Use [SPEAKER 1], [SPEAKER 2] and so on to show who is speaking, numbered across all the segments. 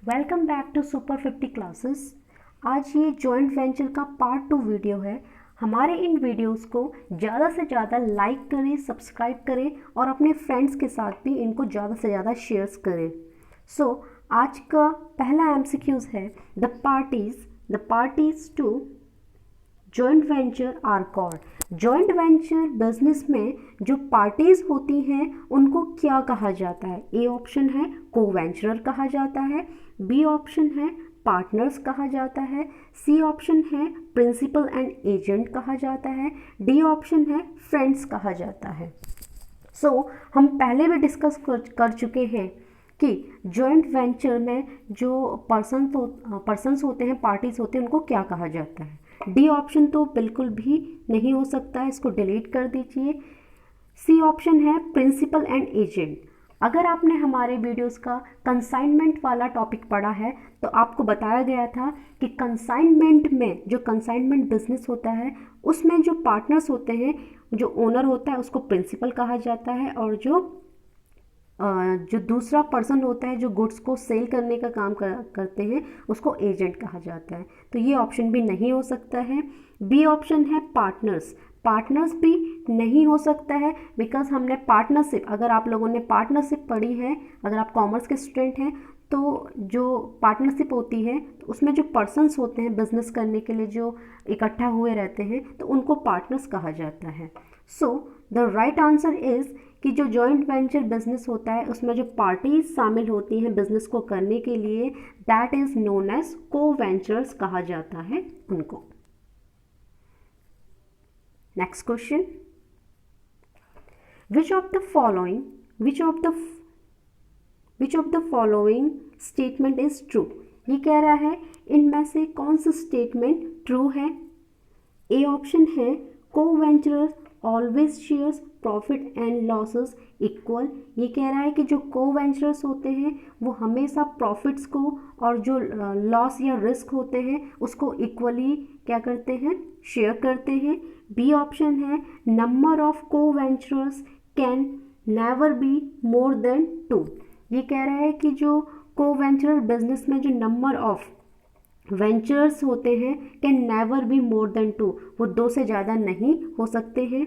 [SPEAKER 1] Welcome back to super 50 classes. आज ये joint venture का पार्ट 2 वीडियो है। हमारे इन वीडियोस को ज़्यादा से ज़्यादा लाइक करें, सब्सक्राइब करें और अपने फ्रेंड्स के साथ भी इनको ज़्यादा से ज़्यादा शेयर्स करें। आज का पहला एमसीक्यूज है the parties to joint venture are called. Joint venture business में जो पार्टीज होती हैं उनको क्या कहा जाता है? ए ऑप्शन है को वेंचरर कहा जाता है, बी ऑप्शन है पार्टनर्स कहा जाता है, सी ऑप्शन है प्रिंसिपल एंड एजेंट कहा जाता है, डी ऑप्शन है फ्रेंड्स कहा जाता है। हम पहले भी डिस्कस कर चुके हैं कि जॉइंट वेंचर में जो पर्सन्स होते हैं, पार्टीज होते हैं, उनको क्या कहा जाता है? डी ऑप्शन तो बिल्कुल भी नहीं हो सकता है, इसको डिलीट कर दीजिए। सी ऑप्शन है प्रिंसिपल एंड एजेंट। अगर आपने हमारे वीडियोस का कंसाइनमेंट वाला टॉपिक पढ़ा है तो आपको बताया गया था कि कंसाइनमेंट में जो कंसाइनमेंट बिजनेस होता है उसमें जो पार्टनर्स होते हैं, जो ओनर होता है उसको प्रिंसिपल कहा जाता है और जो दूसरा पर्सन होता है जो गुड्स को सेल करने का काम करते हैं उसको एजेंट कहा जाता है। तो ये ऑप्शन भी नहीं हो सकता है। बी ऑप्शन है पार्टनर्स भी नहीं हो सकता है बिकॉज हमने पार्टनरशिप, अगर आप लोगों ने पार्टनरशिप पढ़ी है, अगर आप कॉमर्स के स्टूडेंट हैं तो जो पार्टनरशिप होती है तो उसमें जो पर्सन्स होते हैं बिजनेस करने के लिए जो इकट्ठा हुए रहते हैं तो उनको पार्टनर्स कहा जाता है। द राइट आंसर इज़ कि जो जॉइंट वेंचर बिजनेस होता है उसमें जो पार्टीज शामिल होती हैं बिजनेस को करने के लिए, दैट इज नोन एज को वेंचर्स कहा जाता है उनको। Next question, which of the following statement is true? ये कह रहा है इनमें से कौन सा स्टेटमेंट ट्रू है? ए ऑप्शन है co venturers always shares profit and losses equal. ये कह रहा है कि जो को वेंचरर्स होते हैं वो हमेशा प्रॉफिट्स को और जो लॉस या रिस्क होते हैं उसको इक्वली क्या करते हैं, शेयर करते हैं। बी ऑप्शन है number of co venturers can never be more than 2। ये कह रहा है कि जो को वेंचरर बिजनेस में जो नंबर ऑफ वेंचर्स होते हैं can never be more than 2, वो 2 से ज़्यादा नहीं हो सकते हैं।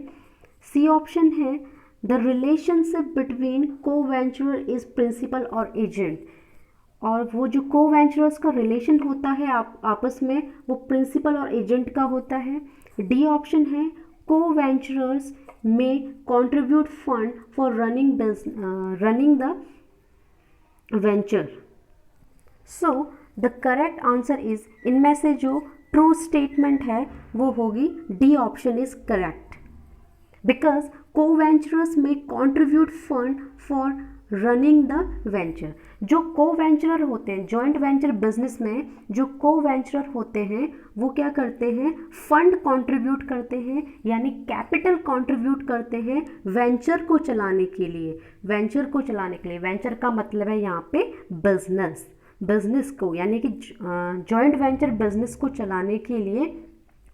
[SPEAKER 1] सी ऑप्शन है द रिलेशनशिप बिटवीन को वेंचरर इज प्रिंसिपल और एजेंट, और वो जो को वेंचरर्स का रिलेशन होता है आपस में वो प्रिंसिपल और एजेंट का होता है। डी ऑप्शन है को वेंचरर्स में contribute fund for running the venture. The correct answer is, इनमें से जो ट्रू स्टेटमेंट है वो होगी D option is correct, because को वेंचरर्स में contribute fund for running the venture. जो को वेंचरर होते हैं जॉइंट वेंचर बिजनेस में, जो को वेंचरर होते हैं वो क्या करते हैं, फंड कंट्रीब्यूट करते हैं, यानी कैपिटल कंट्रीब्यूट करते हैं वेंचर को चलाने के लिए। वेंचर का मतलब है यहाँ पे बिजनेस को, यानी कि जॉइंट वेंचर बिजनेस को चलाने के लिए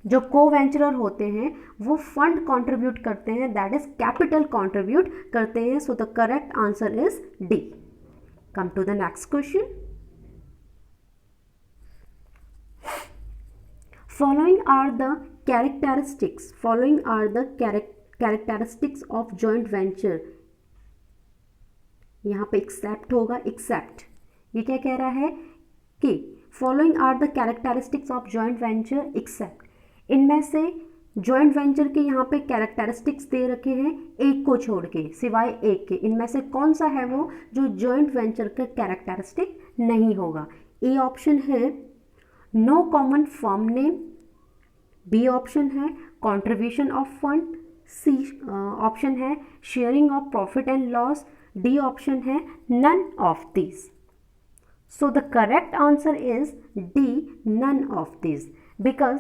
[SPEAKER 1] जो को वेंचरर होते हैं वो फंड कंट्रीब्यूट करते हैं, दैट इज कैपिटल कंट्रीब्यूट करते हैं। So the correct answer is D. Come to the next question, following are the characteristics of joint venture। यहाँ पे एक्सेप्ट होगा, एक्सेप्ट। ये क्या कह रहा है कि following are the characteristics of joint venture except. इनमें से जॉइंट वेंचर के यहाँ पे कैरेक्टरिस्टिक्स दे रखे हैं एक को छोड़ के, सिवाय एक के। इनमें से कौन सा है वो जो जॉइंट वेंचर का कैरेक्टरिस्टिक नहीं होगा? ए ऑप्शन है no common firm name, B option है contribution of fund, C option है sharing of profit and loss, D option है none of this. So the correct answer is D, none of this, because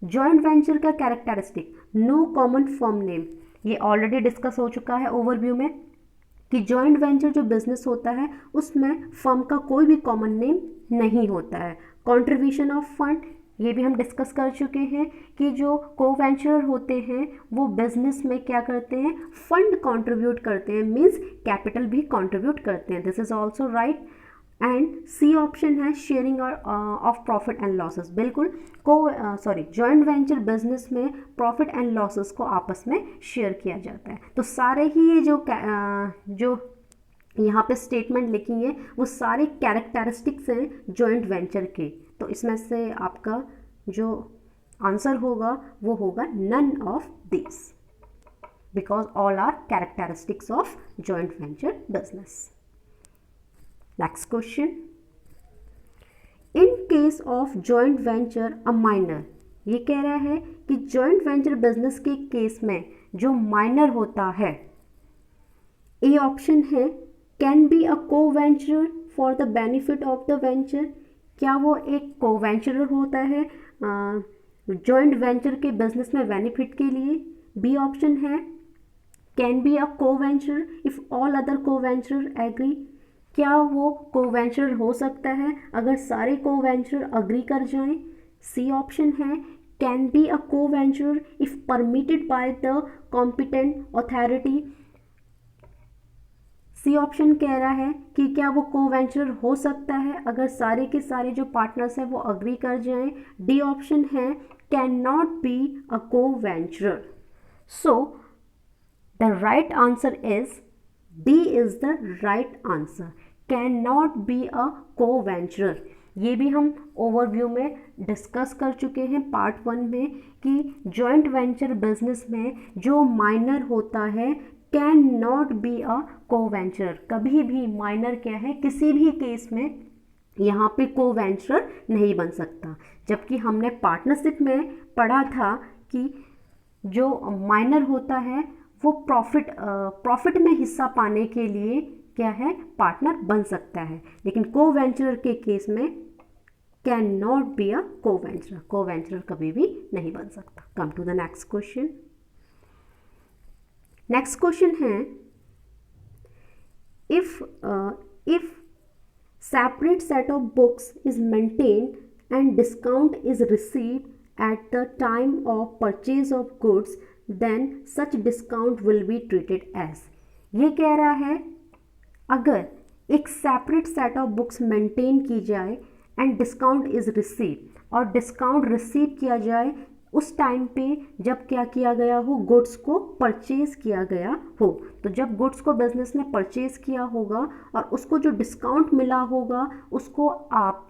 [SPEAKER 1] joint venture का characteristic no common firm name, ये already discuss हो चुका है overview में कि joint venture जो business होता है उसमें फर्म का कोई भी कॉमन नेम नहीं होता है। कंट्रीब्यूशन ऑफ फंड, ये भी हम डिस्कस कर चुके हैं कि जो को वेंचरर होते हैं वो बिजनेस में क्या करते हैं, फंड कंट्रीब्यूट करते हैं, मीन्स कैपिटल भी कंट्रीब्यूट करते हैं। This is also right. And C option है sharing of profit and losses. बिल्कुल जॉइंट वेंचर बिजनेस में प्रॉफिट एंड लॉसेस को आपस में शेयर किया जाता है। तो सारे ही ये जो यहाँ पे स्टेटमेंट लिखी है वो सारे कैरेक्टरिस्टिक्स हैं जॉइंट वेंचर के। तो इसमें से आपका जो आंसर होगा वो होगा none of this, because all are characteristics of joint venture business. Next question, in case of joint venture a minor, ये कह रहा है कि जॉइंट वेंचर बिजनेस के केस में जो माइनर होता है, ए ऑप्शन है can be a co-venturer for the benefit of the venture, क्या वो एक को वेंचरर होता है जॉइंट वेंचर के बिजनेस में बेनिफिट के लिए। बी ऑप्शन है can be a co-venturer if all other को वेंचरर एग्री, क्या वो को वेंचरर हो सकता है अगर सारे को वेंचरर अग्री कर जाएं। सी ऑप्शन है can be a co-venturer if permitted by the competent authority, C option कह रहा है कि क्या वो को वेंचरर हो सकता है अगर सारे के सारे जो पार्टनर्स हैं वो अग्री कर जाएं। डी ऑप्शन है कैन नॉट बी अ को वेंचरर। So the right answer is D is the right answer, can not be a को वेंचरर। ये भी हम ओवरव्यू में डिस्कस कर चुके हैं पार्ट 1 में कि जॉइंट वेंचर बिजनेस में जो माइनर होता है कैन नॉट बी अ को वेंचरर, कभी भी माइनर क्या है किसी भी केस में यहाँ पे को वेंचरर नहीं बन सकता। जबकि हमने पार्टनरशिप में पढ़ा था कि जो माइनर होता है वो प्रॉफिट में हिस्सा पाने के लिए क्या है पार्टनर बन सकता है, लेकिन को वेंचरर के केस में कैन नॉट बी अ को वेंचरर, को वेंचरर कभी भी नहीं बन सकता। Come to the next question. Next question है if separate set of books is maintained and discount is received at the time of purchase of goods, then such discount will be treated as, ये कह रहा है अगर एक separate set of books maintain की जाए and discount is receive, और discount receive किया जाए उस टाइम पे जब क्या किया गया हो गुड्स को परचेज किया गया हो। तो जब गुड्स को बिजनेस ने परचेज किया होगा और उसको जो डिस्काउंट मिला होगा उसको आप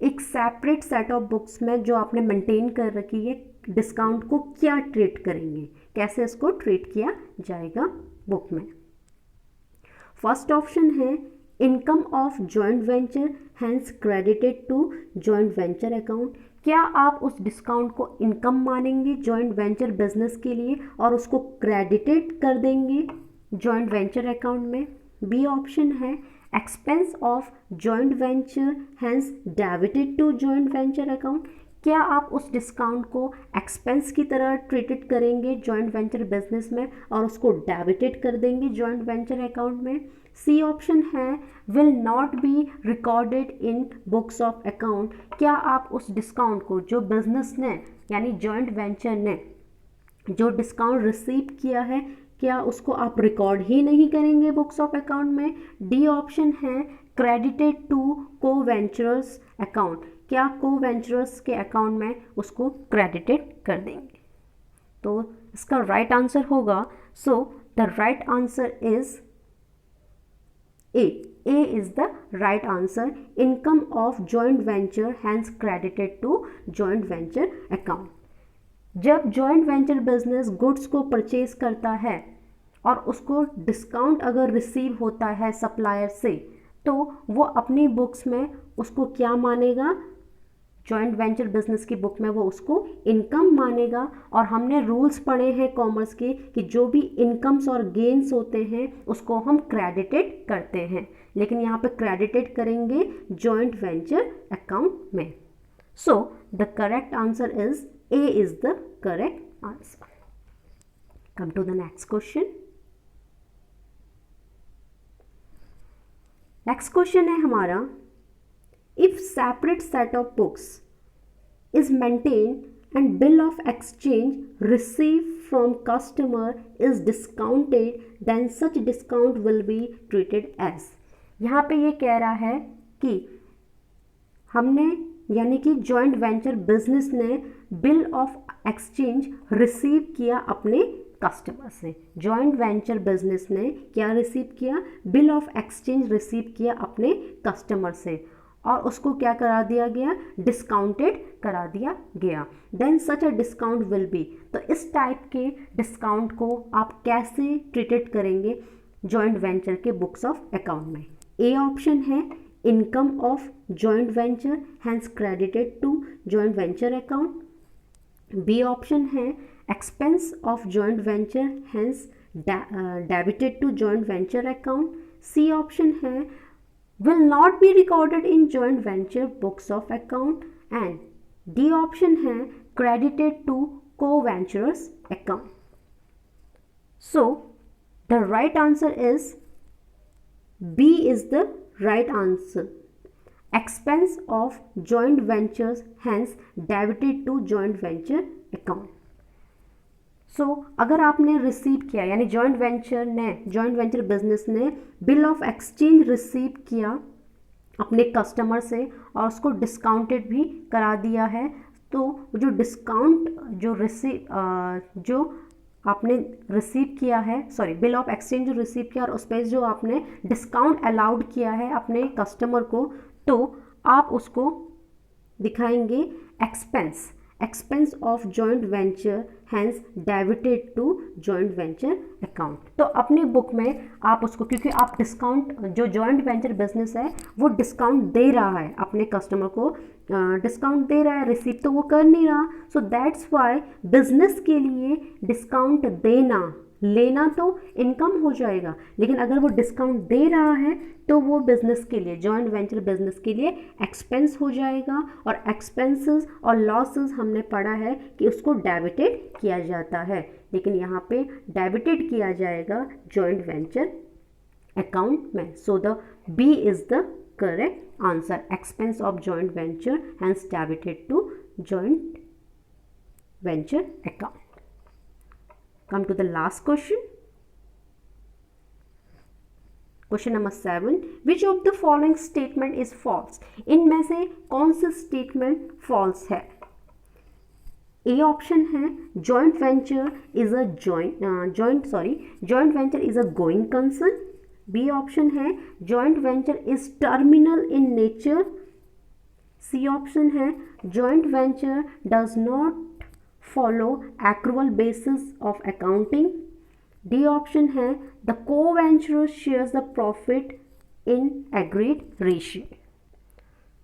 [SPEAKER 1] एक सेपरेट सेट ऑफ बुक्स में जो आपने मेंटेन कर रखी है डिस्काउंट को क्या ट्रीट करेंगे, कैसे इसको ट्रीट किया जाएगा बुक में। फर्स्ट ऑप्शन है income of joint venture has credited to joint venture account, क्या आप उस डिस्काउंट को इनकम मानेंगे जॉइंट वेंचर बिजनेस के लिए और उसको क्रेडिटेड कर देंगे जॉइंट वेंचर अकाउंट में। बी ऑप्शन है expense of joint venture has debited to joint venture account, क्या आप उस डिस्काउंट को एक्सपेंस की तरह ट्रीटेड करेंगे जॉइंट वेंचर बिजनेस में और उसको डेबिटेड कर देंगे जॉइंट वेंचर अकाउंट में। सी ऑप्शन है will not be recorded in books of account, क्या आप उस डिस्काउंट को जो बिजनेस ने यानी जॉइंट वेंचर ने जो डिस्काउंट रिसीव किया है क्या उसको आप रिकॉर्ड ही नहीं करेंगे बुक्स ऑफ अकाउंट में। डी ऑप्शन है क्रेडिटेड टू को वेंचरर्स अकाउंट, क्या को वेंचरर्स के अकाउंट में उसको क्रेडिटेड कर देंगे। तो इसका राइट आंसर होगा, so the right answer is A is the right answer, income of joint venture hence credited to joint venture account। जब joint venture business goods को परचेज करता है और उसको डिस्काउंट अगर रिसीव होता है सप्लायर से तो वो अपनी बुक्स में उसको क्या मानेगा, जॉइंट वेंचर बिजनेस की बुक में वो उसको इनकम मानेगा। और हमने रूल्स पढ़े हैं कॉमर्स के कि जो भी इनकम्स और गेन्स होते हैं उसको हम क्रेडिटेड करते हैं, लेकिन यहाँ पे क्रेडिटेड करेंगे जॉइंट वेंचर अकाउंट में। So the correct answer is A is the correct answer. Come to the next question. Next question है हमारा if separate set of books is maintained and bill of exchange received from customer is discounted then such discount will be treated as, यहाँ पे ये कह रहा है कि हमने यानी कि जॉइंट वेंचर बिजनेस ने बिल ऑफ एक्सचेंज रिसीव किया अपने कस्टमर से। जॉइंट वेंचर बिजनेस ने क्या रिसीव किया? बिल ऑफ एक्सचेंज रिसीव किया अपने कस्टमर से और उसको क्या करा दिया गया? डिस्काउंटेड करा दिया गया। Then such a discount will be, तो इस टाइप के डिस्काउंट को आप कैसे ट्रीटेड करेंगे जॉइंट वेंचर के बुक्स ऑफ अकाउंट में? ए ऑप्शन है income of joint venture has credited to joint venture account. B option है expense of joint venture has debited to joint venture account. C option है will not be recorded in joint venture books of account and D option है credited to co-venturers account. So the right answer is B is the right answer. Expense of joint ventures hence debited to joint venture account. सो अगर आपने receive किया यानी joint venture business ने bill of exchange receive किया अपने customer से और उसको डिस्काउंटेड भी करा दिया है, तो जो डिस्काउंट जो आपने रिसीव किया है, बिल ऑफ एक्सचेंज जो रिसीव किया और उस पर जो आपने डिस्काउंट अलाउड किया है अपने कस्टमर को, तो आप उसको दिखाएंगे expense of joint venture has debited to joint venture account. तो अपनी बुक में आप उसको, क्योंकि आप डिस्काउंट, जो जॉइंट वेंचर बिजनेस है वो डिस्काउंट दे रहा है अपने कस्टमर को, डिस्काउंट दे रहा है, रिसीव तो वो कर नहीं रहा। सो दैट्स वाई बिजनेस के लिए डिस्काउंट लेना तो इनकम हो जाएगा, लेकिन अगर वो डिस्काउंट दे रहा है तो वो बिजनेस के लिए, जॉइंट वेंचर बिजनेस के लिए एक्सपेंस हो जाएगा। और एक्सपेंसेस और लॉसेस हमने पढ़ा है कि उसको डेबिटेड किया जाता है, लेकिन यहाँ पे डेबिटेड किया जाएगा जॉइंट वेंचर अकाउंट में। So the B is the correct answer, expense of joint venture has debited to joint venture account. Come to the last question. Question number 7. Which of the following statement is false? इनमें से कौन सा statement false है? A option है joint venture is a joint venture is a going concern. B option है joint venture is terminal in nature. C option है joint venture does not follow accrual basis of accounting. D option है the co-venturer shares the profit in agreed ratio.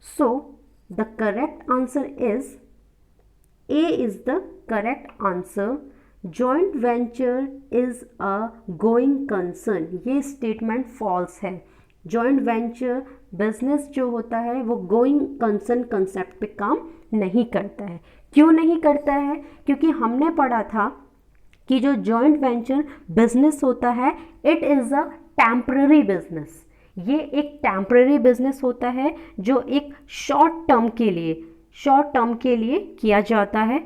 [SPEAKER 1] So the correct answer is A is the correct answer. Joint venture is a going concern. ये statement false है। Joint venture business जो होता है वो going concern concept पे काम नहीं करता है। क्यों नहीं करता है? क्योंकि हमने पढ़ा था कि जो जॉइंट वेंचर बिजनेस होता है it is a temporary business. ये एक टेम्पररी बिजनेस होता है जो एक शॉर्ट टर्म के लिए किया जाता है।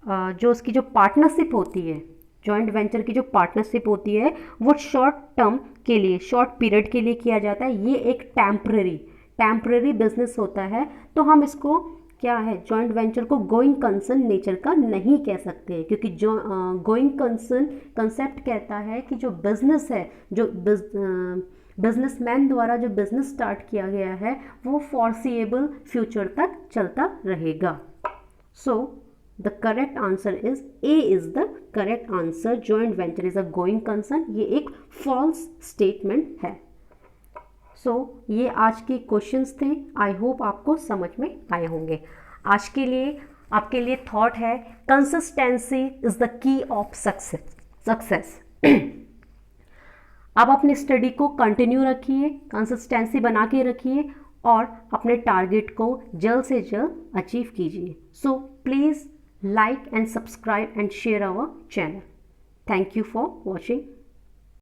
[SPEAKER 1] जो उसकी जो पार्टनरशिप होती है, जॉइंट वेंचर की जो पार्टनरशिप होती है वो शॉर्ट टर्म के लिए, शॉर्ट पीरियड के लिए किया जाता है। ये एक टेम्पररी बिजनेस होता है, तो हम इसको क्या है, जॉइंट वेंचर को गोइंग कंसर्न नेचर का नहीं कह सकते, क्योंकि जो गोइंग कंसर्न कंसेप्ट कहता है कि जो बिजनेस है, जो बिजनेसमैन द्वारा जो बिजनेस स्टार्ट किया गया है वो फॉरसीएबल फ्यूचर तक चलता रहेगा। सो the correct answer is A is the correct answer. Joint venture is a going concern, ये एक फॉल्स स्टेटमेंट है। सो ये आज के क्वेश्चंस थे। आई होप आपको समझ में आए होंगे। आज के लिए आपके लिए थॉट है, consistency is the key of success. आप अपनी स्टडी को कंटिन्यू रखिए, कंसिस्टेंसी बना के रखिए और अपने टारगेट को जल्द से जल्द अचीव कीजिए। So please like and subscribe and share our channel. Thank you for watching.